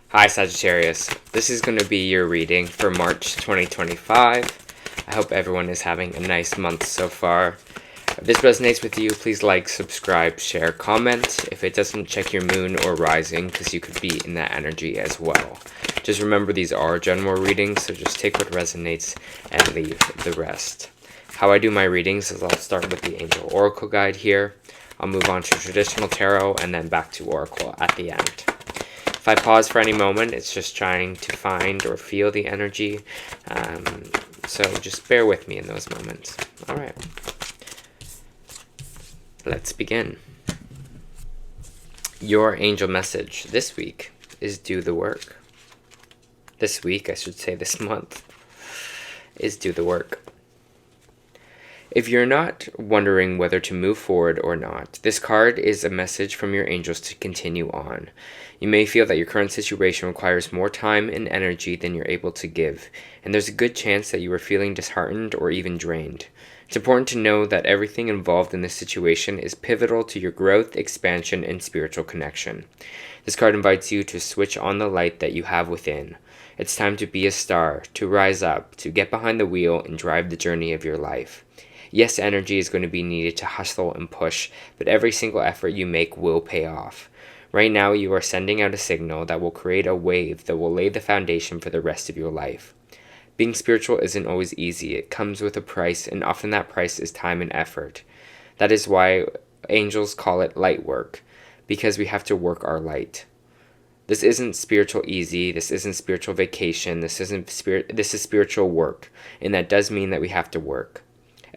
Hi Sagittarius, this is going to be your reading for March 2025. I hope everyone is having a nice month so far. If this resonates with you, please like, subscribe, share, comment. If it doesn't, check your moon or rising because you could be in that energy as well. Just remember these are general readings, so just take what resonates and leave the rest. How I do my readings is I'll start with the Angel Oracle Guide here. I'll move on to traditional tarot and then back to Oracle at the end. If I pause for any moment, it's just trying to find or feel the energy. So just bear with me in those moments. All right. Let's begin. Your angel message this week is do the work. This week, I should say this month, is do the work. If you're not wondering whether to move forward or not, this card is a message from your angels to continue on. You may feel that your current situation requires more time and energy than you're able to give, and there's a good chance that you are feeling disheartened or even drained. It's important to know that everything involved in this situation is pivotal to your growth, expansion, and spiritual connection. This card invites you to switch on the light that you have within. It's time to be a star, to rise up, to get behind the wheel and drive the journey of your life. Yes, energy is going to be needed to hustle and push, but every single effort you make will pay off. Right now, you are sending out a signal that will create a wave that will lay the foundation for the rest of your life. Being spiritual isn't always easy. It comes with a price, and often that price is time and effort. That is why angels call it light work, because we have to work our light. This isn't spiritual easy. This isn't spiritual vacation. This is spiritual work, and that does mean that we have to work.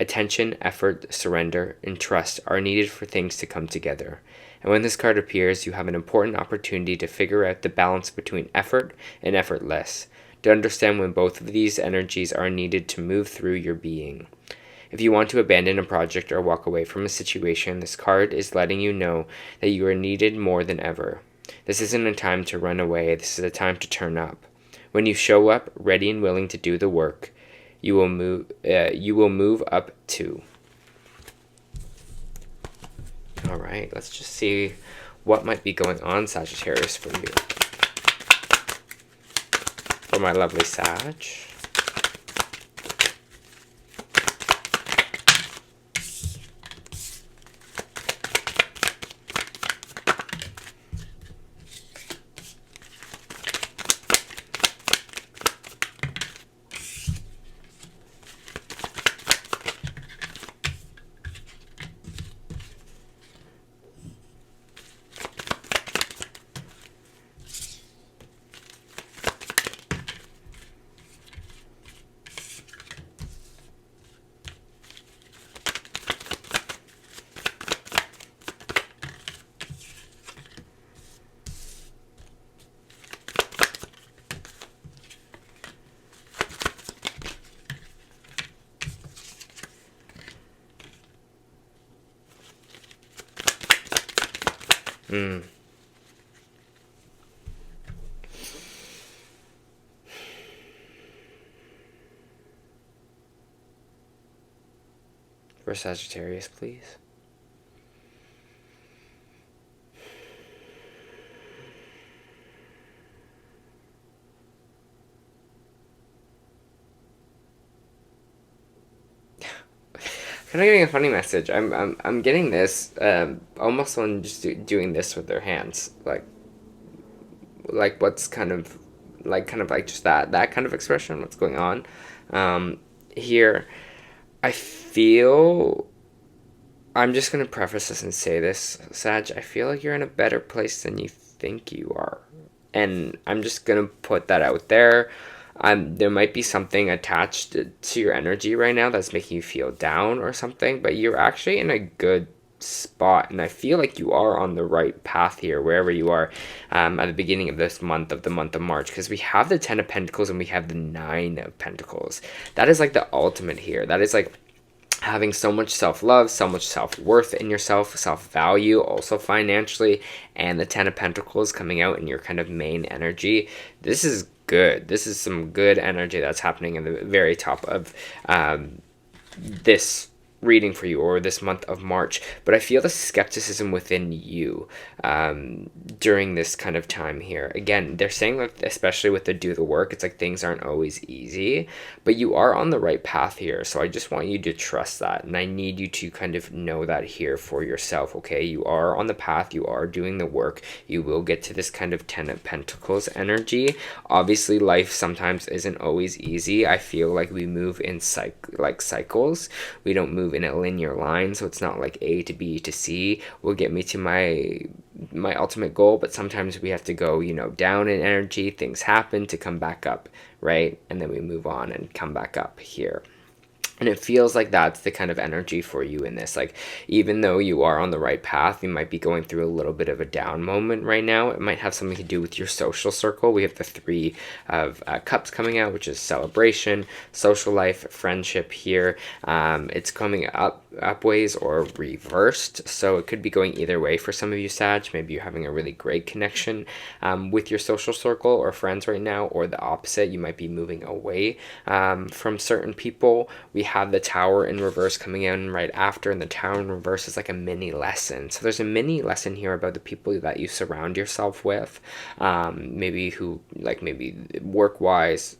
Attention, effort, surrender, and trust are needed for things to come together. And when this card appears, you have an important opportunity to figure out the balance between effort and effortless, to understand when both of these energies are needed to move through your being. If you want to abandon a project or walk away from a situation, this card is letting you know that you are needed more than ever. This isn't a time to run away. This is a time to turn up. When you show up, ready and willing to do the work, you will move up too. All right, let's just see what might be going on, Sagittarius, for you. For my lovely Sag. For Sagittarius, please. Kind of getting a funny message. I'm getting this almost someone just doing this with their hands, like what's kind of like just that kind of expression. What's going on here? I feel. I'm just gonna preface this and say this, Sag. I feel like you're in a better place than you think you are, and I'm just gonna put that out there. There might be something attached to your energy right now that's making you feel down or something, but you're actually in a good spot, and I feel like you are on the right path here, wherever you are at the beginning of this month, of the month of March, because we have the 10 of Pentacles and we have the 9 of Pentacles. That is like the ultimate here. That is like having so much self-love, so much self-worth in yourself, self-value, also financially, and the 10 of Pentacles coming out in your kind of main energy. This is good. This is some good energy that's happening in the very top of this reading for you, or this month of March, but I feel the skepticism within you during this kind of time here. Again, they're saying that, especially with the do the work, it's like things aren't always easy, but you are on the right path here. So I just want you to trust that, and I need you to kind of know that here for yourself. Okay, you are on the path, you are doing the work, you will get to this kind of 10 of Pentacles energy. Obviously life sometimes isn't always easy. I feel like we move in cycles. We don't move in a linear line, so it's not like A to B to C will get me to my ultimate goal, but sometimes we have to go, you know, down in energy, things happen to come back up, right? And then we move on and come back up here. And it feels like that's the kind of energy for you in this. Like, even though you are on the right path, you might be going through a little bit of a down moment right now. It might have something to do with your social circle. We have the Three of Cups coming out, which is celebration, social life, friendship here. It's coming up ways or reversed. So it could be going either way for some of you, Sag. Maybe you're having a really great connection with your social circle or friends right now, or the opposite. You might be moving away from certain people. We have the Tower in reverse coming in right after, and the Tower in reverse is like a mini lesson. So there's a mini lesson here about the people that you surround yourself with, maybe work-wise,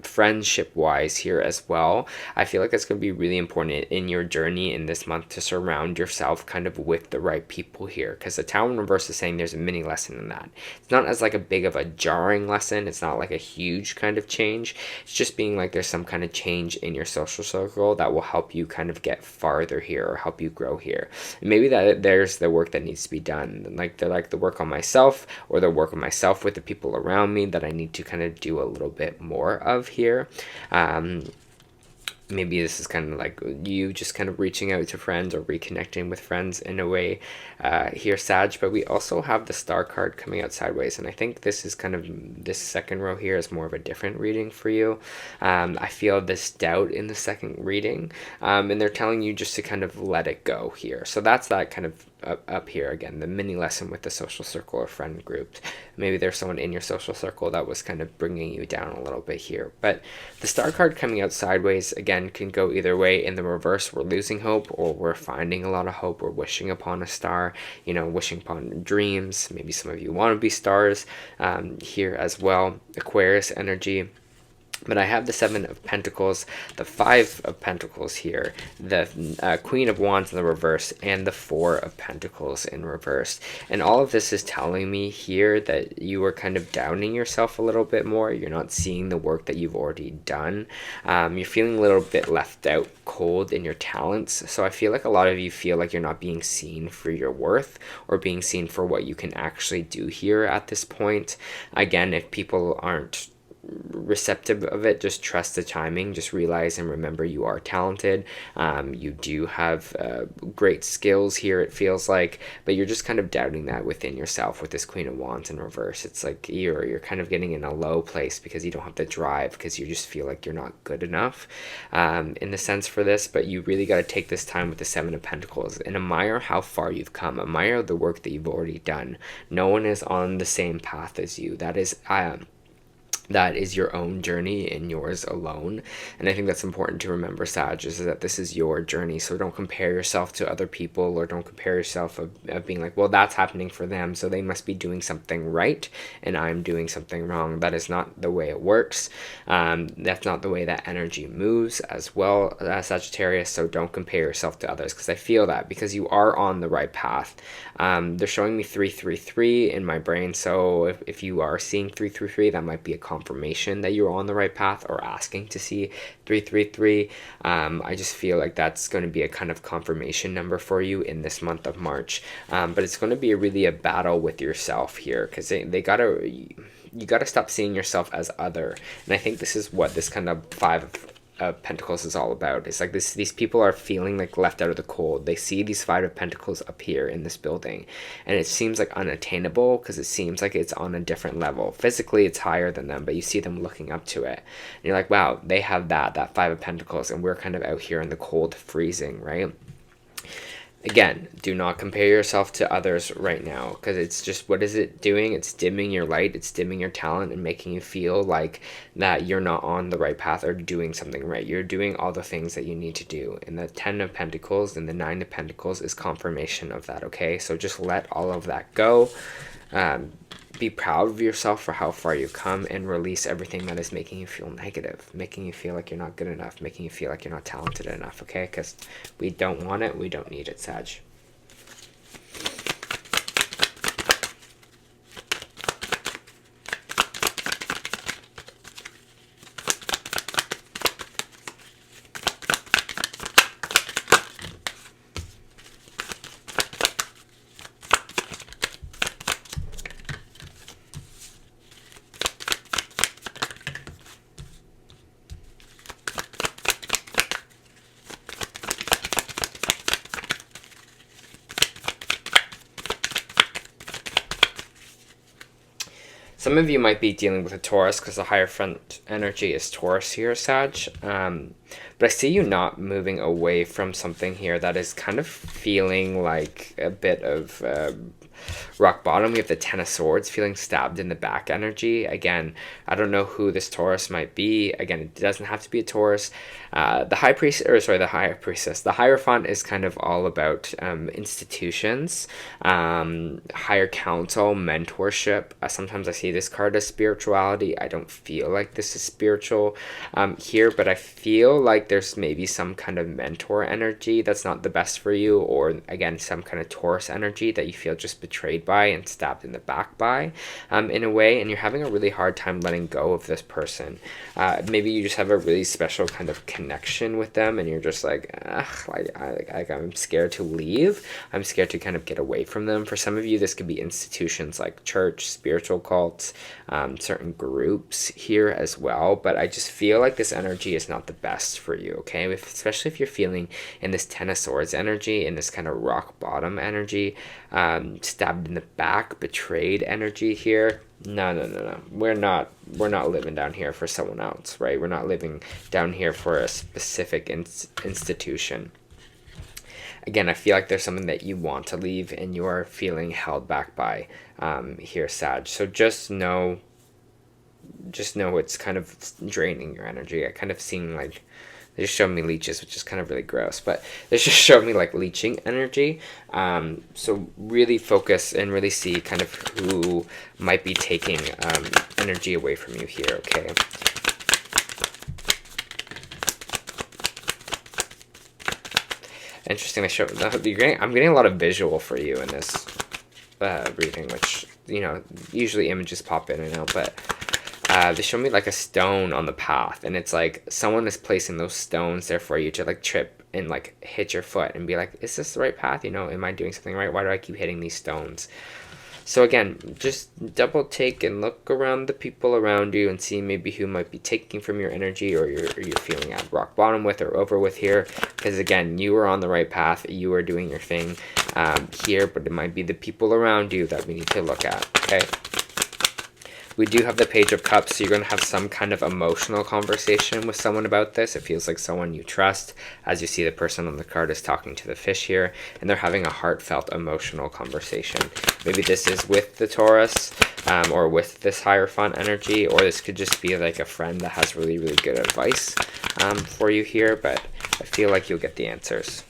friendship wise here as well. I feel like that's going to be really important in your journey in this month to surround yourself kind of with the right people here, because the Tower in reverse is saying there's a mini lesson in that. It's not as like a big of a jarring lesson. It's not like a huge kind of change. It's just being like there's some kind of change in your social circle that will help you kind of get farther here or help you grow here. And maybe that there's the work that needs to be done, like the work on myself, or the work on myself with the people around me that I need to kind of do a little bit more of here. Maybe this is kind of like you just kind of reaching out to friends or reconnecting with friends in a way here, Sag. But we also have the Star card coming out sideways, and I think this is kind of, this second row here is more of a different reading for you. I feel this doubt in the second reading, and they're telling you just to kind of let it go here. So that's that kind of up here again, the mini lesson with the social circle or friend groups. Maybe there's someone in your social circle that was kind of bringing you down a little bit here. But the Star card coming out sideways again can go either way. In the reverse, we're losing hope, or we're finding a lot of hope. We're wishing upon a star, you know, wishing upon dreams. Maybe some of you want to be stars here as well. Aquarius energy. But I have the Seven of Pentacles, the Five of Pentacles here, the Queen of Wands in the reverse, and the Four of Pentacles in reverse. And all of this is telling me here that you are kind of doubting yourself a little bit more. You're not seeing the work that you've already done. You're feeling a little bit left out, cold in your talents. So I feel like a lot of you feel like you're not being seen for your worth, or being seen for what you can actually do here at this point. Again, if people aren't receptive of it, just trust the timing. Just realize and remember you are talented. You do have great skills here, it feels like, but you're just kind of doubting that within yourself with this Queen of Wands in reverse. It's like you're kind of getting in a low place because you don't have the drive, because you just feel like you're not good enough in the sense for this. But you really got to take this time with the Seven of Pentacles and admire how far you've come. Admire the work that you've already done. No one is on the same path as you. That is your own journey and yours alone. And I think that's important to remember, Sag, is that this is your journey. So don't compare yourself to other people, or don't compare yourself of being like, well, that's happening for them, so they must be doing something right and I'm doing something wrong. That is not the way it works. That's not the way that energy moves as well, Sagittarius. So don't compare yourself to others, because I feel that, because you are on the right path. They're showing me 333 in my brain. So if you are seeing 333, that might be a confirmation that you're on the right path, or asking to see 333. I just feel like that's going to be a kind of confirmation number for you in this month of March. But it's going to be really a battle with yourself here, because you gotta stop seeing yourself as other. And I think this is what this kind of Five of Pentacles is all about. It's like these people are feeling like left out of the cold. They see these Five of Pentacles up here in this building, and it seems like unattainable, because it seems like it's on a different level. Physically it's higher than them, but you see them looking up to it, and you're like, wow, they have that Five of Pentacles, and we're kind of out here in the cold, freezing, right? Again, do not compare yourself to others right now, because it's just, what is it doing? It's dimming your light, it's dimming your talent, and making you feel like that you're not on the right path or doing something right. You're doing all the things that you need to do. And the 10 of Pentacles and the 9 of Pentacles is confirmation of that, okay? So just let all of that go. Be proud of yourself for how far you've come, and release everything that is making you feel negative, making you feel like you're not good enough, making you feel like you're not talented enough, okay? Because we don't want it, we don't need it, Sag. Some of you might be dealing with a Taurus, because the higher front energy is Taurus here, Sag. But I see you not moving away from something here that is kind of feeling like a bit of rock bottom. We have the 10 of Swords, feeling stabbed in the back energy. Again, I don't know who this Taurus might be. Again, it doesn't have to be a Taurus. The High Priest, or sorry, the Higher Priestess. The Hierophant is kind of all about institutions, higher council, mentorship. Sometimes I see this card as spirituality. I don't feel like this is spiritual here, but I feel like there's maybe some kind of mentor energy that's not the best for you, or again, some kind of Taurus energy that you feel just betrayed by and stabbed in the back by, in a way, and you're having a really hard time letting go of this person. Maybe you just have a really special kind of connection with them, and you're just like, I'm scared to leave. I'm scared to kind of get away from them. For some of you, this could be institutions like church, spiritual cults, certain groups here as well. But I just feel like this energy is not the best for you, okay? Especially if you're feeling in this 10 of Swords energy, in this kind of rock bottom energy, stabbed in the back, betrayed energy here. No. We're not living down here for someone else, right? We're not living down here for a specific institution. Again, I feel like there's something that you want to leave and you are feeling held back by here, Sag. So just know it's kind of draining your energy. I kind of seeing like, they just showed me leeches, which is kind of really gross, but they just showed me like leeching energy. So really focus and really see kind of who might be taking energy away from you here, okay? Interesting. I'm getting a lot of visual for you in this reading, which, you know, usually images pop in and out, but they show me like a stone on the path, and it's like someone is placing those stones there for you to like trip and like hit your foot and be like, is this the right path? You know, am I doing something right? Why do I keep hitting these stones? So again, just double take and look around the people around you and see maybe who might be taking from your energy, or you're feeling at rock bottom with or over with here. Because again, you are on the right path, you are doing your thing here, but it might be the people around you that we need to look at, okay? We do have the Page of Cups, so you're going to have some kind of emotional conversation with someone about this. It feels like someone you trust. As you see, the person on the card is talking to the fish here, and they're having a heartfelt, emotional conversation. Maybe this is with the Taurus, or with this Hierophant energy, or this could just be like a friend that has really, really good advice for you here, but I feel like you'll get the answers.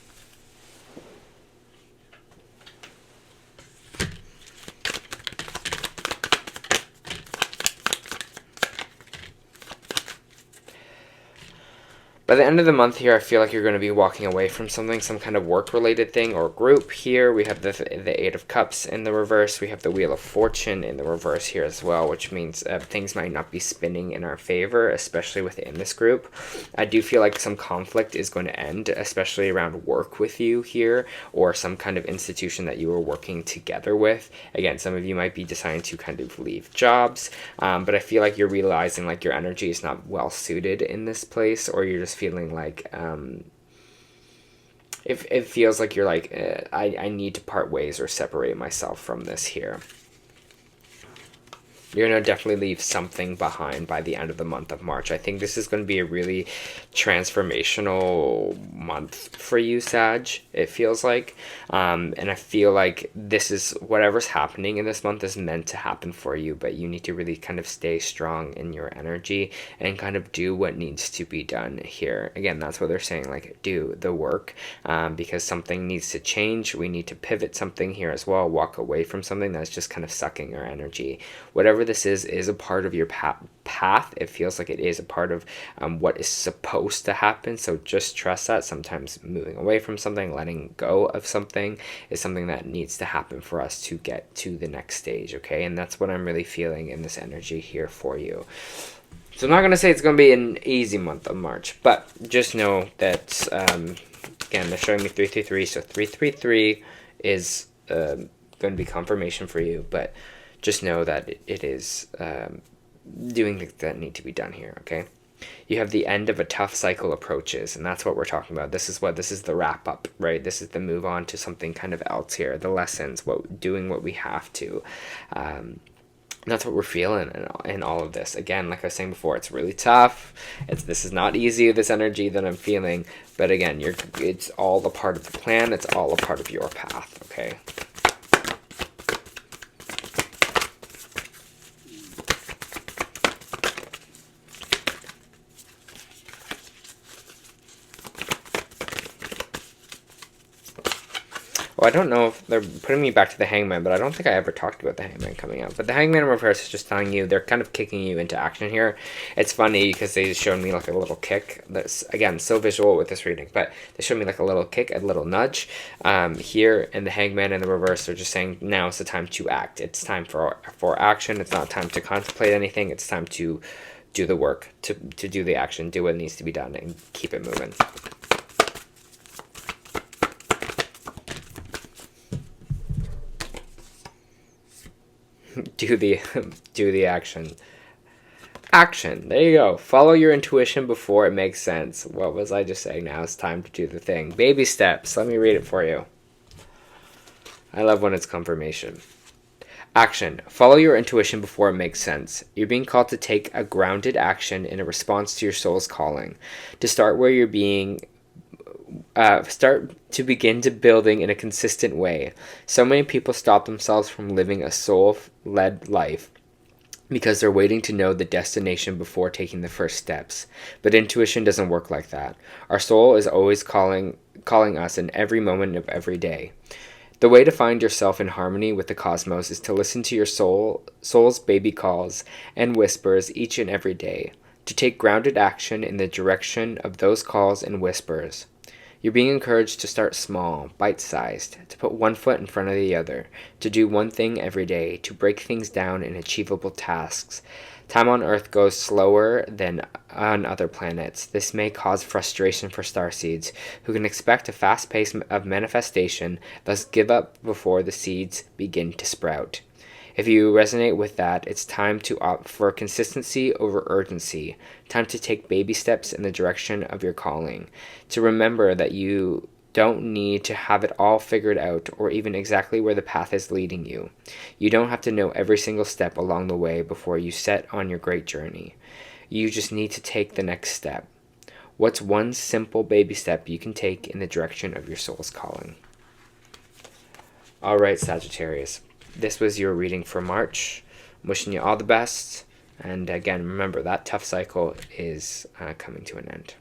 By the end of the month here, I feel like you're going to be walking away from something, some kind of work-related thing or group here. We have the Eight of Cups in the reverse. We have the Wheel of Fortune in the reverse here as well, which means things might not be spinning in our favor, especially within this group. I do feel like some conflict is going to end, especially around work with you here, or some kind of institution that you were working together with. Again, some of you might be deciding to kind of leave jobs, but I feel like you're realizing like your energy is not well suited in this place, or you're just feeling like it feels like you're like, I need to part ways or separate myself from this here. You're going to definitely leave something behind by the end of the month of March. I think this is going to be a really transformational month for you, Sag, it feels like. And I feel like this is, whatever's happening in this month is meant to happen for you, but you need to really kind of stay strong in your energy and kind of do what needs to be done here. Again, that's what they're saying, like, do the work, because something needs to change. We need to pivot something here as well, walk away from something that's just kind of sucking our energy. Whatever this is a part of your path. It feels like it is a part of what is supposed to happen. So just trust that. Sometimes moving away from something, letting go of something is something that needs to happen for us to get to the next stage, okay? And that's what I'm really feeling in this energy here for you. So I'm not going to say it's going to be an easy month of March, but just know that, again, they're showing me 333, so 333 is going to be confirmation for you, but just know that it is doing things that need to be done here, okay? You have the end of a tough cycle approaches, and that's what we're talking about. This is the wrap up, right? This is the move on to something kind of else here, the lessons, doing what we have to. That's what we're feeling in all of this. Again, like I was saying before, it's really tough. This is not easy, this energy that I'm feeling, but again, it's all a part of the plan. It's all a part of your path, okay? Well, I don't know if they're putting me back to the Hangman, but I don't think I ever talked about the Hangman coming out. But the Hangman in reverse is just telling you, they're kind of kicking you into action here. It's funny because they showed me like a little kick. That's, again, so visual with this reading, but they showed me like a little kick, a little nudge. Here, in the Hangman in the reverse, they're just saying, now is the time to act. It's time for action. It's not time to contemplate anything. It's time to do the work, to do the action, do what needs to be done, and keep it moving. do the action. Action. There you go. Follow your intuition before it makes sense. What was I just saying? Now it's time to do the thing. Baby steps. Let me read it for you. I love when it's confirmation. Action. Follow your intuition before it makes sense. You're being called to take a grounded action in a response to your soul's calling. To start where you're being start to begin to building in a consistent way. So many people stop themselves from living a soul-led life because they're waiting to know the destination before taking the first steps. But intuition doesn't work like that. Our soul is always calling us in every moment of every day. The way to find yourself in harmony with the cosmos is to listen to your soul's baby calls and whispers each and every day. To take grounded action in the direction of those calls and whispers. You're being encouraged to start small, bite-sized, to put one foot in front of the other, to do one thing every day, to break things down in achievable tasks. Time on Earth goes slower than on other planets. This may cause frustration for starseeds, who can expect a fast pace of manifestation, thus give up before the seeds begin to sprout. If you resonate with that, it's time to opt for consistency over urgency. Time to take baby steps in the direction of your calling. To remember that you don't need to have it all figured out or even exactly where the path is leading you. You don't have to know every single step along the way before you set on your great journey. You just need to take the next step. What's one simple baby step you can take in the direction of your soul's calling? All right, Sagittarius. This was your reading for March. I'm wishing you all the best. And again, remember that tough cycle is coming to an end.